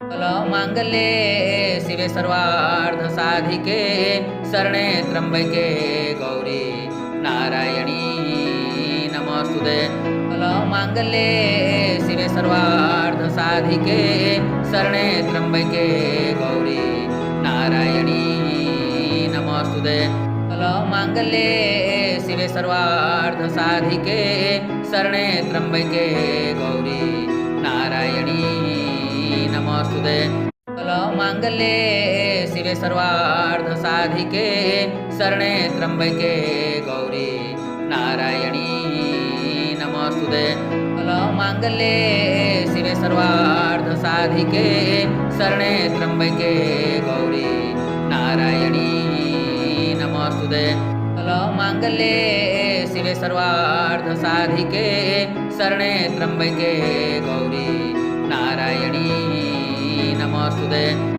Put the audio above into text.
मांगल्ये शिवे सर्वार्थ साधिके शरणे त्र्यंबके गौरी नारायणी नमोस्तुते। मांगल्ये शिवे सर्वार्थ साधिके शरणे त्र्यंबके गौरी नारायणी नमोस्तुते। मांगल्ये शिवे सर्वार्थ साधिके शरणे त्र्यंबके गौरी नारायणी नमोस्तुते। मांगल्ये शिवे सर्वार्थ साधिके शरणे त्र्यंबके गौरी नारायणी नमोस्तुते। मांगल्ये शिवे सर्वार्थ साधिके शरणे त्र्यंबके गौरी नारायणी नमोस्तुते। मांगल्ये शिवे सर्वार्थ साधिके शरणे त्र्यंबके गौरी नारायणी नमोस्तुते।